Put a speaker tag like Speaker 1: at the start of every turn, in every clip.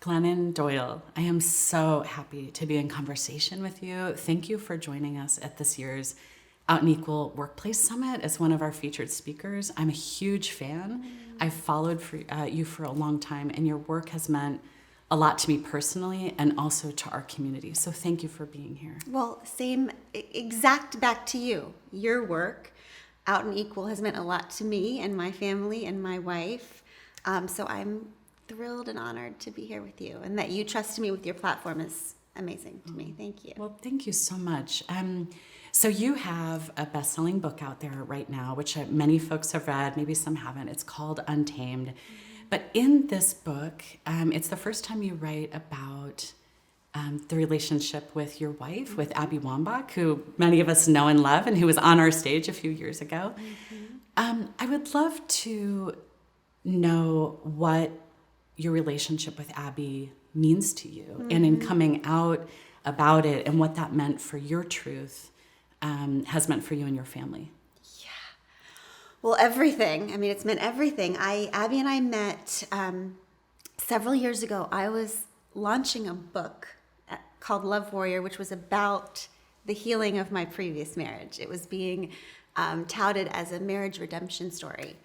Speaker 1: Glennon Doyle, I am so happy to be in conversation with you. Thank you for joining us at this year's Out and Equal Workplace Summit as one of our featured speakers. I'm a huge fan. I've followed you for a long time, and your work has meant a lot to me personally and also to our community. So thank you for being here.
Speaker 2: Well, same exact back to you. Your work, Out and Equal, has meant a lot to me and my family and my wife. So I'm thrilled and honored to be here with you, and that you trusted me with your platform is amazing to me. Thank you.
Speaker 1: Well, thank you so much. So you have a best-selling book out there right now, which many folks have read, maybe some haven't. It's called Untamed. But in this book, it's the first time you write about the relationship with your wife, with Abby Wambach, who many of us know and love, and who was on our stage a few years ago. I would love to know what your relationship with Abby means to you, and in coming out about it, and what that meant for your truth, has meant for you and your family.
Speaker 2: Yeah. Well, everything. I mean, it's meant everything. Abby and I met several years ago. I was launching a book called Love Warrior, which was about the healing of my previous marriage. It was being touted as a marriage redemption story.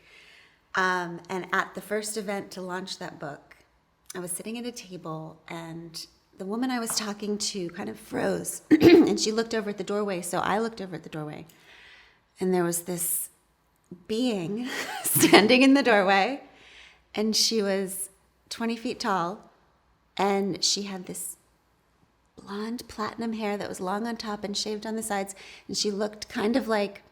Speaker 2: And at the first event to launch that book, I was sitting at a table, and the woman I was talking to kind of froze, and she looked over at the doorway, so I looked over at the doorway, and there was this being standing in the doorway, and she was 20 feet tall, and she had this blonde platinum hair that was long on top and shaved on the sides, and she looked kind of like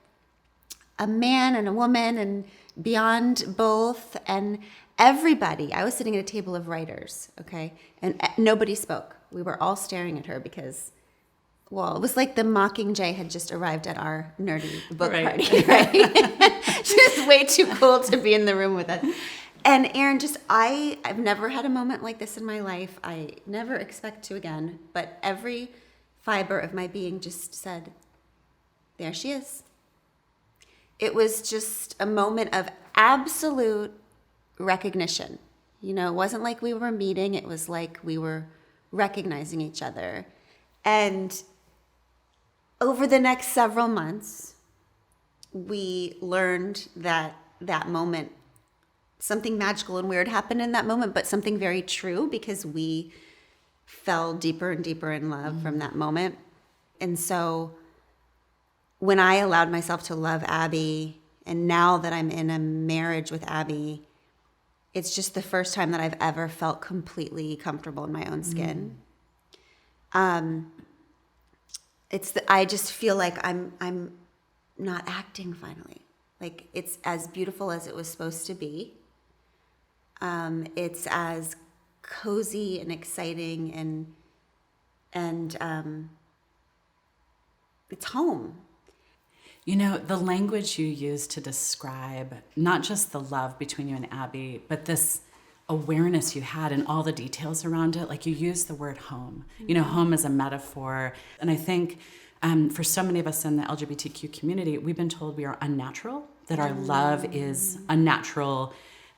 Speaker 2: a man and a woman and beyond both, and everybody, I was sitting at a table of writers, okay, and nobody spoke. We were all staring at her because, well, it was like the Mockingjay had just arrived at our nerdy book party, right? She was way too cool to be in the room with us. And Erin, I've never had a moment like this in my life. I never expect to again, but every fiber of my being just said, there she is. It was just a moment of absolute recognition. You know, it wasn't like we were meeting, it was like we were recognizing each other. And over the next several months, we learned that moment, something magical and weird happened in that moment, but something very true, because we fell deeper and deeper in love from that moment. And so when I allowed myself to love Abby, and now that I'm in a marriage with Abby, it's just the first time that I've ever felt completely comfortable in my own skin. I just feel like I'm not acting finally. Like, it's as beautiful as it was supposed to be. It's as cozy and exciting, and it's home.
Speaker 1: You know, the language you use to describe not just the love between you and Abby, but this awareness you had and all the details around it, like you use the word home. You know, home is a metaphor. And I think for so many of us in the LGBTQ community, we've been told we are unnatural, that our love is unnatural.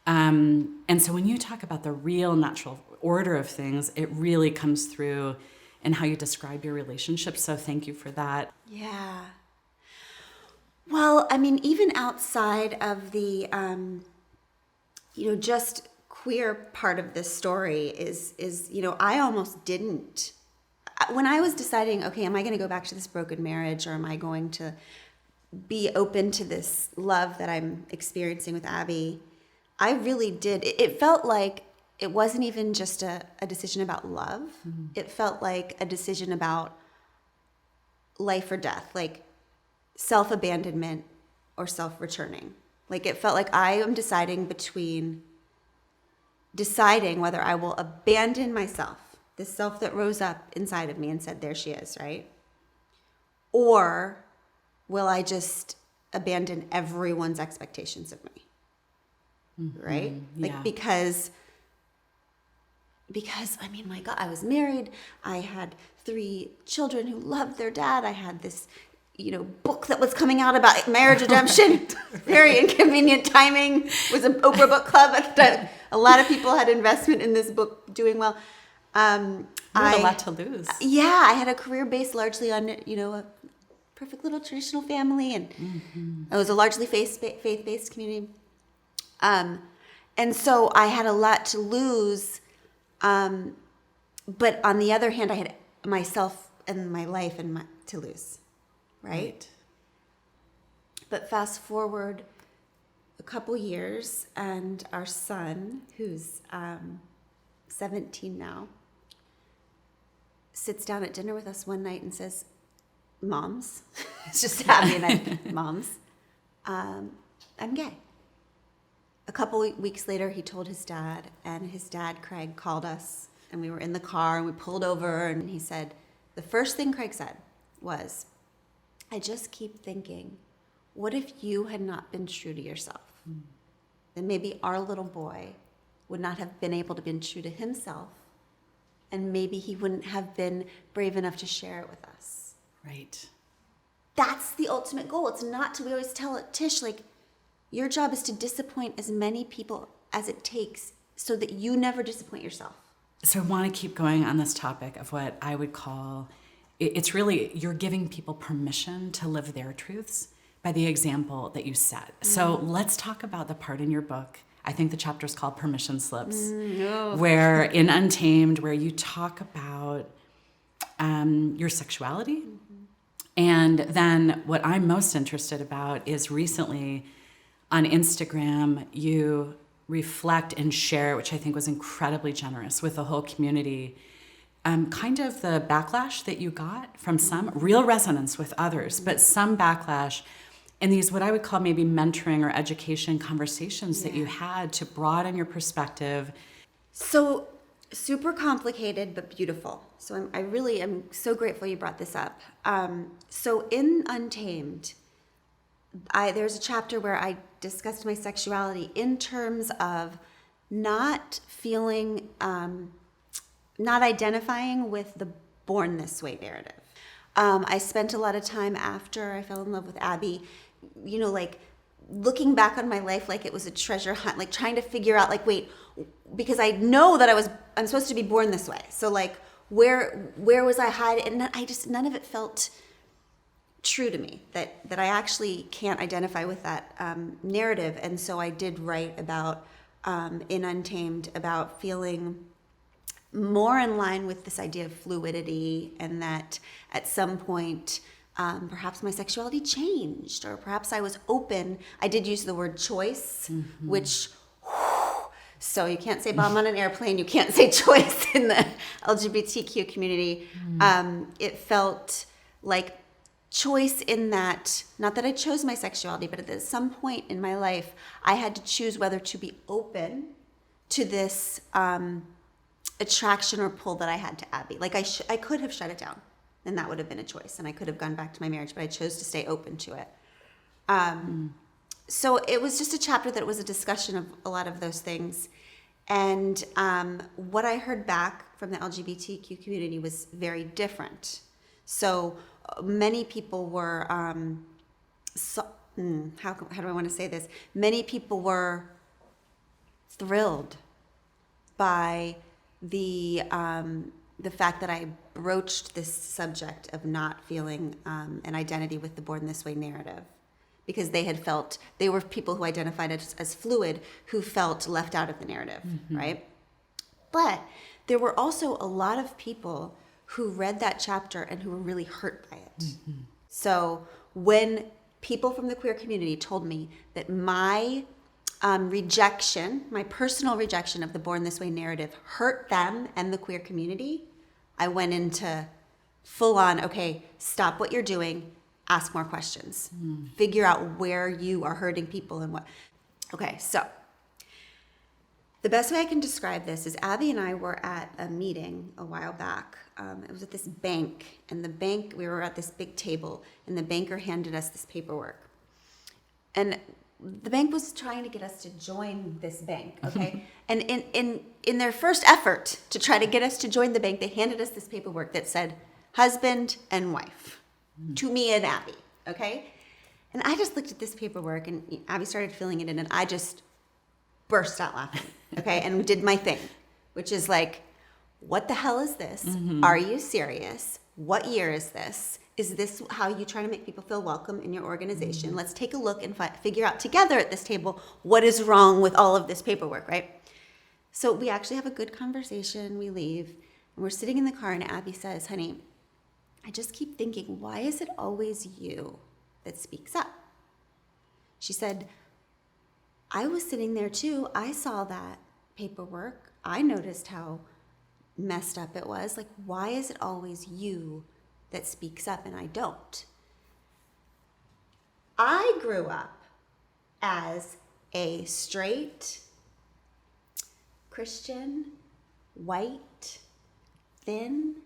Speaker 1: And so when you talk about the real natural order of things, it really comes through in how you describe your relationship. So thank you for that.
Speaker 2: Yeah. Well, I mean, even outside of the, just queer part of this story is, I almost didn't. When I was deciding, okay, am I going to go back to this broken marriage, or am I going to be open to this love that I'm experiencing with Abby, I really did. It felt like it wasn't even just a decision about love. Mm-hmm. It felt like a decision about life or death, like self-abandonment or self-returning. Like, it felt like I am deciding whether I will abandon myself, this self that rose up inside of me and said, there she is, right? Or will I just abandon everyone's expectations of me, right?
Speaker 1: Yeah.
Speaker 2: Like, because, I mean, my God, I was married. I had 3 children who loved their dad. I had this, book that was coming out about marriage redemption. Very inconvenient timing. It was an Oprah book club at the time. A lot of people had investment in this book doing well.
Speaker 1: You had a lot to lose.
Speaker 2: Yeah, I had a career based largely on, a perfect little traditional family, and it was a largely faith-based community. And so I had a lot to lose. But on the other hand, I had myself and my life to lose, right? But fast forward a couple years, and our son, who's 17 now, sits down at dinner with us one night and says, "Moms," it's just Abby and I, "Moms, I'm gay." A couple weeks later, he told his dad, and his dad, Craig, called us, and we were in the car, and we pulled over, and he said, the first thing Craig said was, "I just keep thinking, what if you had not been true to yourself? Then maybe our little boy would not have been able to be true to himself, and maybe he wouldn't have been brave enough to share it with us."
Speaker 1: Right.
Speaker 2: That's the ultimate goal. It's not to, we always tell it, Tish, like, your job is to disappoint as many people as it takes so that you never disappoint yourself.
Speaker 1: So I want to keep going on this topic of what I would call, it's really, you're giving people permission to live their truths by the example that you set. So let's talk about the part in your book, I think the chapter is called Permission Slips, where in Untamed, where you talk about your sexuality. And then what I'm most interested about is recently on Instagram, you reflect and share, which I think was incredibly generous with the whole community, kind of the backlash that you got from some, real resonance with others, but some backlash, and these what I would call maybe mentoring or education conversations that you had to broaden your perspective.
Speaker 2: So super complicated, but beautiful. So I'm so grateful you brought this up. So in Untamed, there's a chapter where I discussed my sexuality in terms of not feeling, not identifying with the born this way narrative. I spent a lot of time after I fell in love with Abby, like looking back on my life like it was a treasure hunt, like trying to figure out, like, wait, because I know that I'm supposed to be born this way. So like, where was I hiding? And none of it felt true to me, that I actually can't identify with that narrative. And so I did write about, in Untamed, about feeling more in line with this idea of fluidity, and that at some point, perhaps my sexuality changed, or perhaps I was open. I did use the word choice, which, so you can't say bomb on an airplane, you can't say choice in the LGBTQ community. It felt like choice in that, not that I chose my sexuality, but at some point in my life, I had to choose whether to be open to this attraction or pull that I had to Abby. Like I could have shut it down, and that would have been a choice, and I could have gone back to my marriage, but I chose to stay open to it. So it was just a chapter that was a discussion of a lot of those things. And what I heard back from the LGBTQ community was very different. So many people were, how do I want to say this? Many people were thrilled by the fact that I broached this subject of not feeling an identity with the born this way narrative, because they were people who identified as fluid, who felt left out of the narrative, right? But there were also a lot of people who read that chapter and who were really hurt by it. So when people from the queer community told me that my rejection, my personal rejection of the born this way narrative hurt them and the queer community, I went into full on, okay, stop what you're doing, ask more questions, figure out where you are hurting people and what. Okay, so the best way I can describe this is Abby and I were at a meeting a while back. It was at this bank, and we were at this big table, and the banker handed us this paperwork. And the bank was trying to get us to join this bank, okay? And in their first effort to try to get us to join the bank, they handed us this paperwork that said husband and wife to me and Abby, okay? And I just looked at this paperwork, and Abby started filling it in, and I just burst out laughing, okay? And did my thing, which is like, what the hell is this? Are you serious? What year is this? Is this how you try to make people feel welcome in your organization? Let's take a look and figure out together at this table what is wrong with all of this paperwork, right? So we actually have a good conversation. We leave, and we're sitting in the car, and Abby says, honey, I just keep thinking, why is it always you that speaks up? She said, I was sitting there too. I saw that paperwork. I noticed how messed up it was. Like, why is it always you that speaks up and I don't? I grew up as a straight, Christian, white, thin,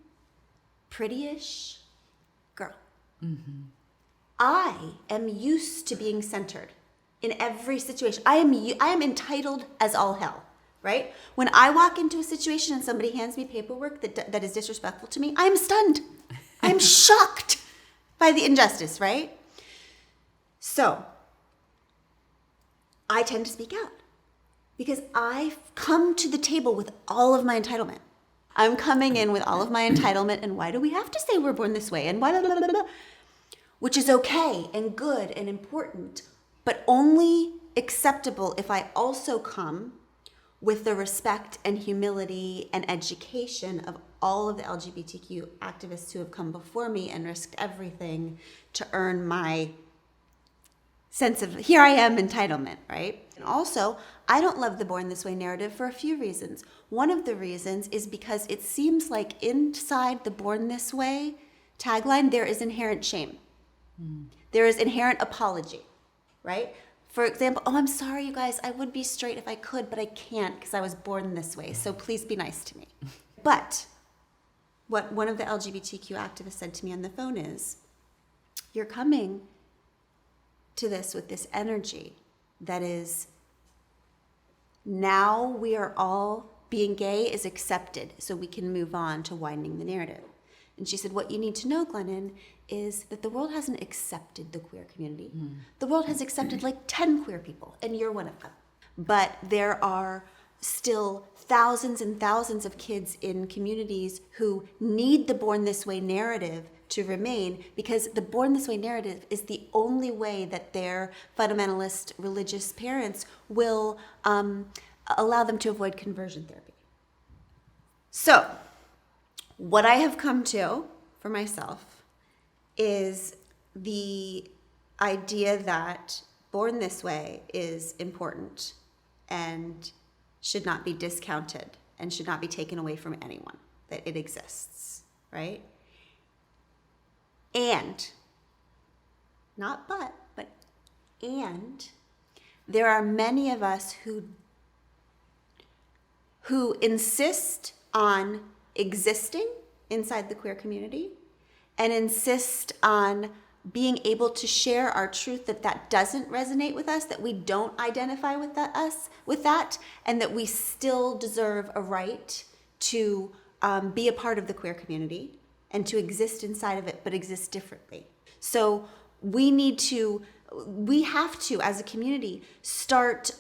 Speaker 2: prettyish girl. I am used to being centered in every situation. I am entitled as all hell, right? When I walk into a situation and somebody hands me paperwork that is disrespectful to me, I'm stunned. I'm shocked by the injustice, right? So I tend to speak out because I've come to the table with all of my entitlement. I'm coming in with all of my entitlement, and why do we have to say we're born this way? And why, blah, blah, blah, blah, which is okay and good and important, but only acceptable if I also come with the respect and humility and education of all of the LGBTQ activists who have come before me and risked everything to earn my sense of, here I am, entitlement, right? And also, I don't love the Born This Way narrative for a few reasons. One of the reasons is because it seems like inside the Born This Way tagline, there is inherent shame. There is inherent apology, right? For example, oh, I'm sorry, you guys, I would be straight if I could, but I can't because I was born this way, so please be nice to me. But what one of the LGBTQ activists said to me on the phone is, you're coming to this with this energy that is, now we are all, being gay is accepted, so we can move on to widening the narrative. And she said, what you need to know, Glennon, is that the world hasn't accepted the queer community. The world has accepted like 10 queer people, and you're one of them. But there are still thousands and thousands of kids in communities who need the Born This Way narrative to remain, because the Born This Way narrative is the only way that their fundamentalist religious parents will allow them to avoid conversion therapy. So, what I have come to for myself is the idea that Born This Way is important and should not be discounted and should not be taken away from anyone, that it exists, right? And, not but and, there are many of us who insist on existing inside the queer community and insist on being able to share our truth that doesn't resonate with us, that we don't identify with that, and that we still deserve a right to be a part of the queer community and to exist inside of it, but exist differently. So we have to, as a community, start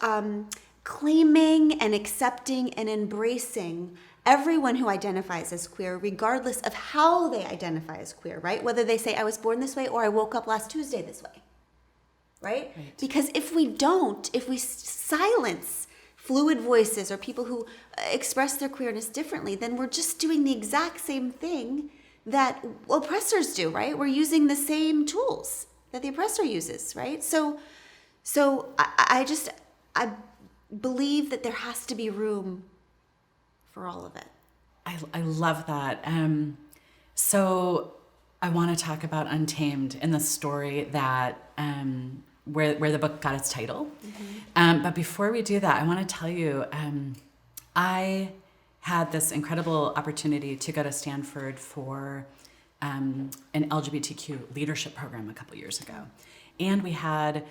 Speaker 2: claiming and accepting and embracing everyone who identifies as queer, regardless of how they identify as queer, right? Whether they say, I was born this way or I woke up last Tuesday this way, right? Because if we silence fluid voices or people who express their queerness differently, then we're just doing the exact same thing that oppressors do, right? We're using the same tools that the oppressor uses, right? So I believe that there has to be room for all of it.
Speaker 1: I love that. So I want to talk about Untamed and the story that where the book got its title. But before we do that, I want to tell you, I had this incredible opportunity to go to Stanford for an LGBTQ leadership program a couple years ago. And we had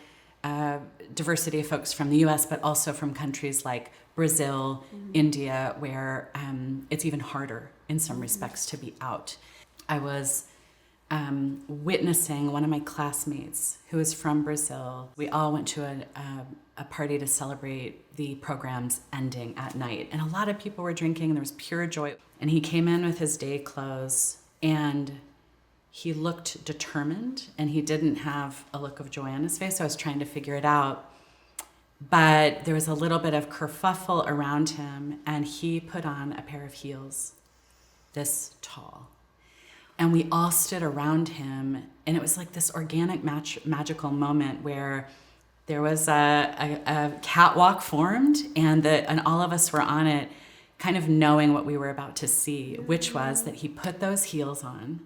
Speaker 1: diversity of folks from the US, but also from countries like Brazil, India, where it's even harder in some respects to be out. I was witnessing one of my classmates who is from Brazil. We all went to a party to celebrate the program's ending at night. And a lot of people were drinking, and there was pure joy. And he came in with his day clothes, and he looked determined, and he didn't have a look of joy on his face. So I was trying to figure it out. But there was a little bit of kerfuffle around him, and he put on a pair of heels this tall. And we all stood around him, and it was like this organic magical moment where there was a catwalk formed, and all of us were on it, kind of knowing what we were about to see, which was that he put those heels on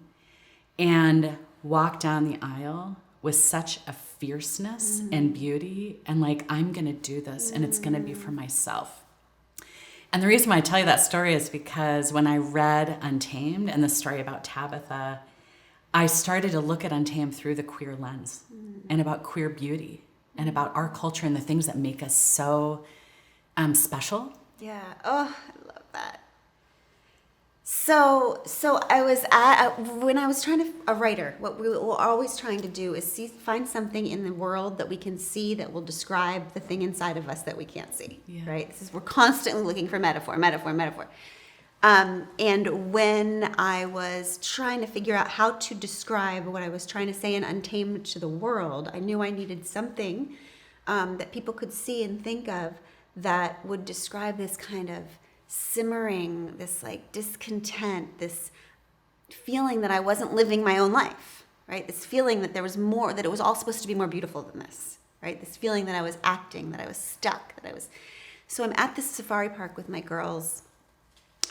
Speaker 1: and walked down the aisle with such a fierceness and beauty, and like, I'm gonna do this, and it's gonna be for myself. And the reason why I tell you that story is because when I read Untamed and the story about Tabitha, I started to look at Untamed through the queer lens and about queer beauty and about our culture and the things that make us so special.
Speaker 2: Yeah. Oh, I love that. So I was when I was a writer, what we're always trying to do is find something in the world that we can see that will describe the thing inside of us that we can't see, right? We're constantly looking for metaphor. And when I was trying to figure out how to describe what I was trying to say in Untamed to the world, I knew I needed something that people could see and think of that would describe this kind of simmering, this like discontent, this feeling that I wasn't living my own life, right? This feeling that there was more, that it was all supposed to be more beautiful than this, right? This feeling that I was acting, that I was stuck, So I'm at this safari park with my girls,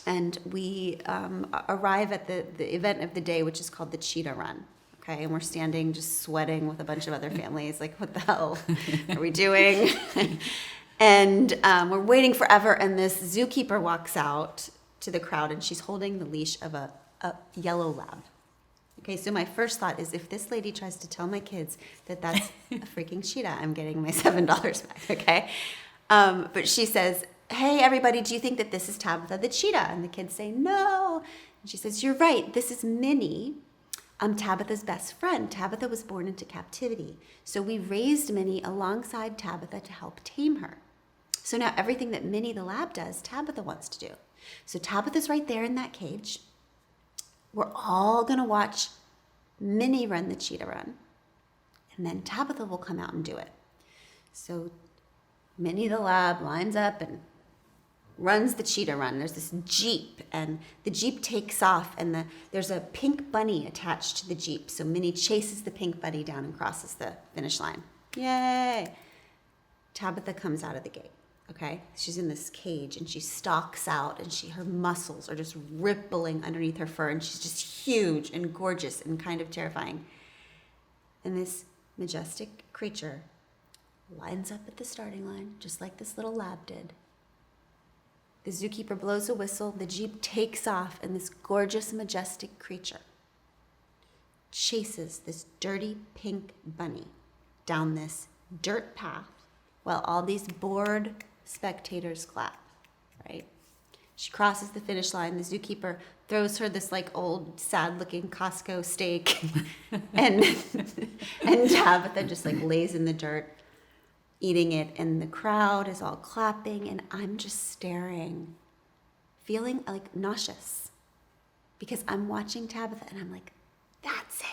Speaker 2: and we arrive at the event of the day, which is called the Cheetah Run. Okay, and we're standing just sweating with a bunch of other families, like, what the hell are we doing? And we're waiting forever, and this zookeeper walks out to the crowd, and she's holding the leash of a yellow lab. Okay, so my first thought is, if this lady tries to tell my kids that that's a freaking cheetah, I'm getting my $7 back, okay? But she says, hey, everybody, do you think that this is Tabitha the cheetah? And the kids say, no. And she says, you're right, this is Minnie. I'm Tabitha's best friend. Tabitha was born into captivity. So we raised Minnie alongside Tabitha to help tame her. So now everything that Minnie the lab does, Tabitha wants to do. So Tabitha's right there in that cage. We're all going to watch Minnie run the cheetah run. And then Tabitha will come out and do it. So Minnie the lab lines up and runs the cheetah run. There's this Jeep, and the Jeep takes off, and there's a pink bunny attached to the Jeep. So Minnie chases the pink bunny down and crosses the finish line. Yay! Tabitha comes out of the gate. Okay, she's in this cage, and she stalks out, and her muscles are just rippling underneath her fur, and she's just huge and gorgeous and kind of terrifying. And this majestic creature lines up at the starting line, just like this little lab did. The zookeeper blows a whistle, the Jeep takes off, and this gorgeous, majestic creature chases this dirty pink bunny down this dirt path while all these bored spectators clap, right? She crosses the finish line. The zookeeper throws her this like old, sad-looking Costco steak, and Tabitha just like lays in the dirt, eating it, and the crowd is all clapping, and I'm just staring, feeling like nauseous, because I'm watching Tabitha, and I'm like, that's it.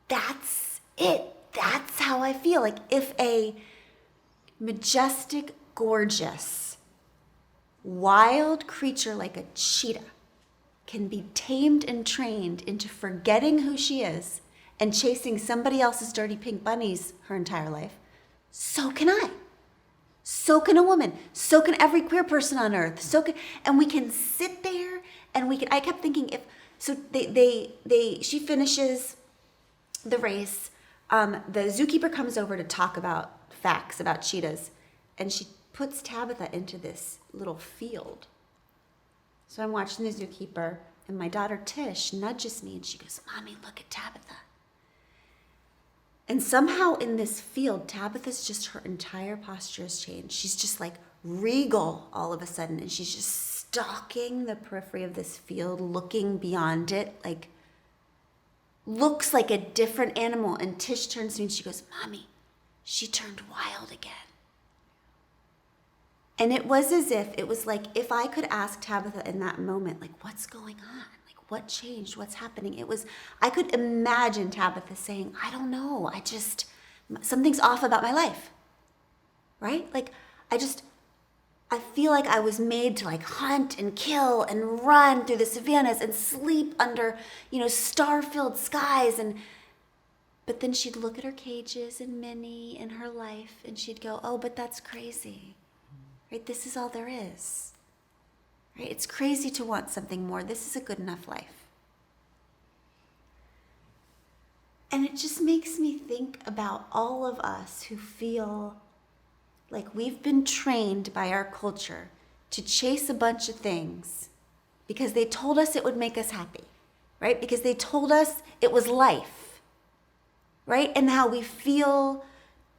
Speaker 2: That's it. That's how I feel. Like, if a majestic, gorgeous, wild creature like a cheetah can be tamed and trained into forgetting who she is and chasing somebody else's dirty pink bunnies her entire life, so can I. So can a woman. So can every queer person on earth. And we can sit there, and I kept thinking, she finishes the race. The zookeeper comes over to talk about facts about cheetahs, and she puts Tabitha into this little field. So I'm watching the zookeeper, and my daughter Tish nudges me, and she goes, Mommy, look at Tabitha. And somehow in this field, her entire posture has changed. She's just like regal all of a sudden, and she's just stalking the periphery of this field, looking beyond it, like looks like a different animal. And Tish turns to me and she goes, Mommy, she turned wild again. And it was as if, it was like, if I could ask Tabitha in that moment, like, what's going on? Like, what changed? What's happening? It was, I could imagine Tabitha saying, I don't know. Something's off about my life, right? Like, I feel like I was made to like hunt and kill and run through the savannas and sleep under, star-filled skies. But then she'd look at her cages and Minnie and her life and she'd go, oh, but that's crazy, right? This is all there is, right? It's crazy to want something more. This is a good enough life. And it just makes me think about all of us who feel like we've been trained by our culture to chase a bunch of things because they told us it would make us happy, right? Because they told us it was life, right? And how we feel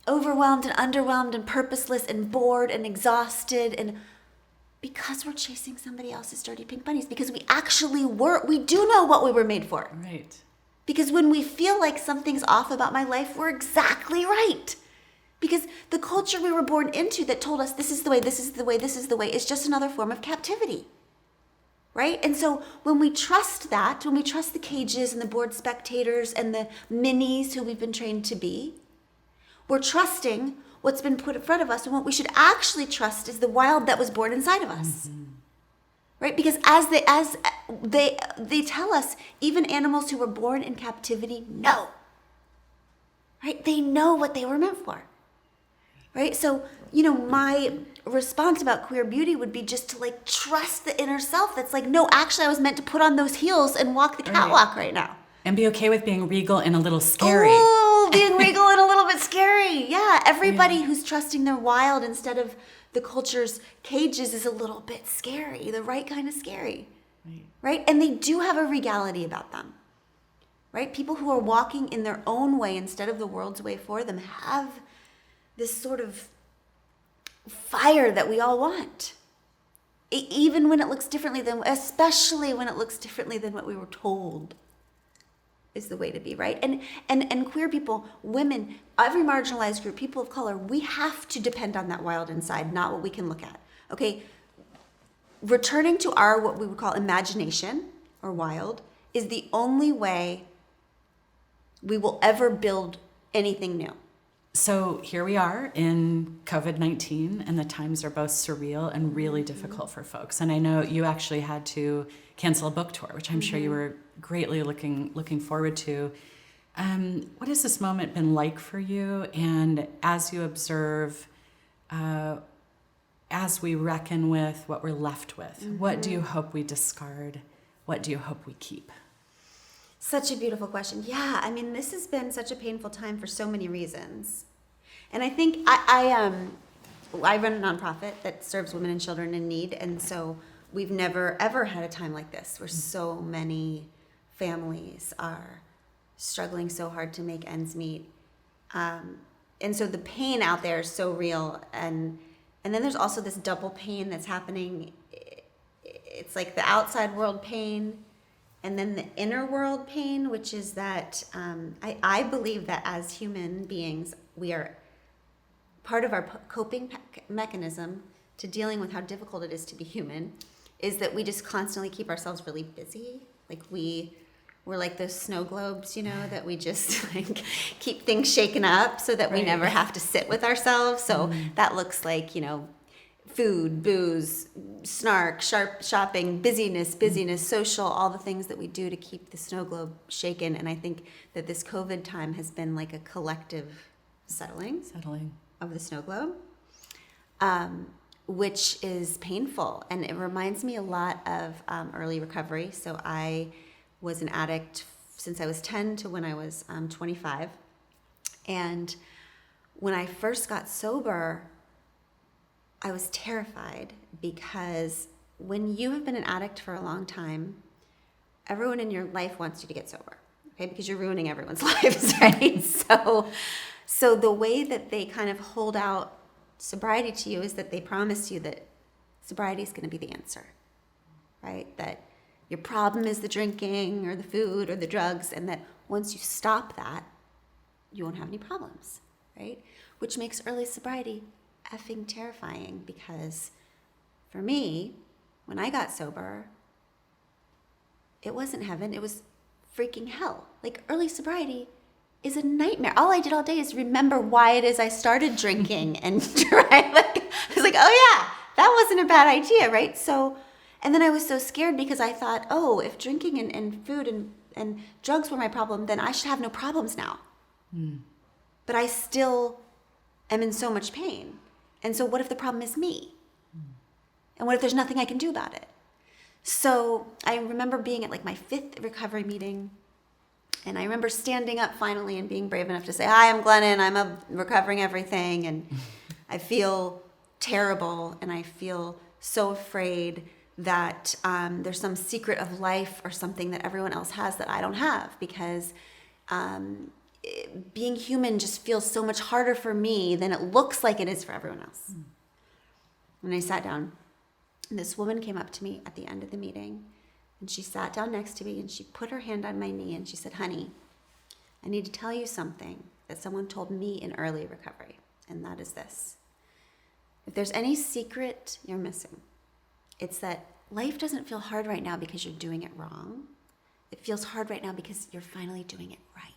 Speaker 2: overwhelmed and underwhelmed and purposeless and bored and exhausted, and because we're chasing somebody else's dirty pink bunnies, because we do know what we were made for.
Speaker 1: Right.
Speaker 2: Because when we feel like something's off about my life, we're exactly right. Because the culture we were born into that told us this is the way, this is the way, this is the way, is just another form of captivity, right? And so when we trust that, when we trust the cages and the bored spectators and the minis who we've been trained to be, we're trusting what's been put in front of us, and what we should actually trust is the wild that was born inside of us, right? Because as they tell us, even animals who were born in captivity know, right? They know what they were meant for. Right? So, my response about queer beauty would be just to like trust the inner self that's like, no, actually I was meant to put on those heels and walk the catwalk right now.
Speaker 1: And be okay with being regal and a little scary.
Speaker 2: Oh, being regal and a little bit scary. Yeah, everybody who's trusting their wild instead of the culture's cages is a little bit scary, the right kind of scary. Right? And they do have a regality about them. Right? People who are walking in their own way instead of the world's way for them have this sort of fire that we all want, even when it looks differently especially when it looks differently than what we were told is the way to be, right? And queer people, women, every marginalized group, people of color, we have to depend on that wild inside, not what we can look at, okay? Returning to our, what we would call imagination or wild, is the only way we will ever build anything new.
Speaker 1: So here we are in COVID-19, and the times are both surreal and really difficult for folks. And I know you actually had to cancel a book tour, which I'm sure you were greatly looking forward to. What has this moment been like for you? And as you observe, as we reckon with what we're left with, what do you hope we discard? What do you hope we keep?
Speaker 2: Such a beautiful question. Yeah, I mean, this has been such a painful time for so many reasons. And I think I run a nonprofit that serves women and children in need. And so we've never, ever had a time like this where so many families are struggling so hard to make ends meet. And so the pain out there is so real. And then there's also this double pain that's happening. It's like the outside world pain, and then the inner world pain, which is that I believe that as human beings, we are part of our coping mechanism to dealing with how difficult it is to be human is that we just constantly keep ourselves really busy. Like we're like those snow globes, that we just like keep things shaken up so that we never have to sit with ourselves. So that looks like, food, booze, snark, sharp shopping, busyness, social, all the things that we do to keep the snow globe shaken. And I think that this COVID time has been like a collective settling of the snow globe, which is painful. And it reminds me a lot of early recovery. So I was an addict since I was 10 to when I was 25. And when I first got sober, I was terrified because when you have been an addict for a long time, everyone in your life wants you to get sober, okay? Because you're ruining everyone's lives, right? So the way that they kind of hold out sobriety to you is that they promise you that sobriety is going to be the answer, right? That your problem is the drinking or the food or the drugs, and that once you stop that, you won't have any problems, right? Which makes early sobriety effing terrifying, because for me, when I got sober, it wasn't heaven, it was freaking hell. Like, early sobriety is a nightmare. All I did all day is remember why it is I started drinking and right? Like, I was like, oh yeah, that wasn't a bad idea, right? So, and then I was so scared because I thought, oh, if drinking and food and drugs were my problem, then I should have no problems now. But I still am in so much pain. And so what if the problem is me? And what if there's nothing I can do about it? So I remember being at like my 5th recovery meeting, and I remember standing up finally and being brave enough to say, hi, I'm Glennon, I'm a recovering everything, and I feel terrible, and I feel so afraid that there's some secret of life or something that everyone else has that I don't have, because being human just feels so much harder for me than it looks like it is for everyone else. When I sat down, this woman came up to me at the end of the meeting, and she sat down next to me, and she put her hand on my knee, and she said, honey, I need to tell you something that someone told me in early recovery, and that is this. If there's any secret you're missing, it's that life doesn't feel hard right now because you're doing it wrong. It feels hard right now because you're finally doing it right.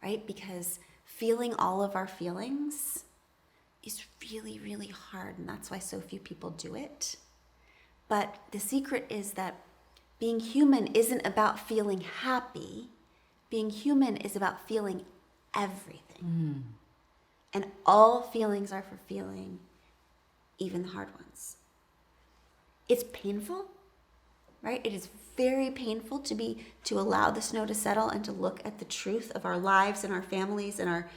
Speaker 2: Right? Because feeling all of our feelings is really, really hard, and that's why so few people do it. But the secret is that being human isn't about feeling happy. Being human is about feeling everything. And all feelings are for feeling, even the hard ones. It's painful, right? It is very painful to allow the snow to settle and to look at the truth of our lives and our families and our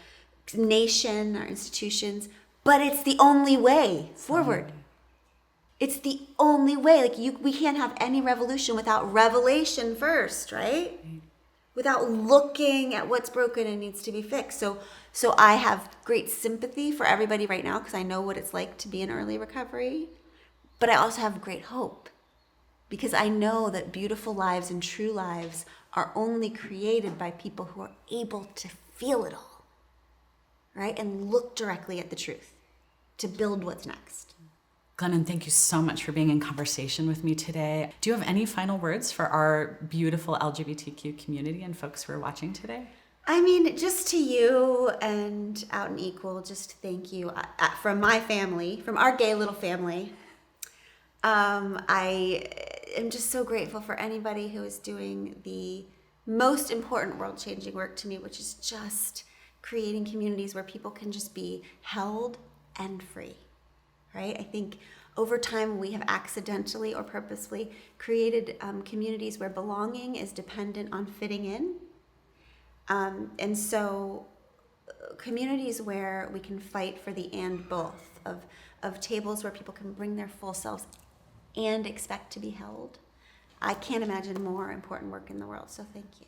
Speaker 2: nation, our institutions. But it's the only way forward. It's the only way. Like, we can't have any revolution without revelation first, right? Without looking at what's broken and needs to be fixed. So I have great sympathy for everybody right now, because I know what it's like to be in early recovery. But I also have great hope, because I know that beautiful lives and true lives are only created by people who are able to feel it all, right? And look directly at the truth to build what's next.
Speaker 1: Glennon, thank you so much for being in conversation with me today. Do you have any final words for our beautiful LGBTQ community and folks who are watching today?
Speaker 2: I mean, just to you and Out and Equal, just thank you. From my family, from our gay little family, I am just so grateful for anybody who is doing the most important world-changing work to me, which is just creating communities where people can just be held and free, right? I think over time we have accidentally or purposefully created communities where belonging is dependent on fitting in. And so communities where we can fight for the and both, of tables where people can bring their full selves and expect to be held. I can't imagine more important work in the world, so thank you.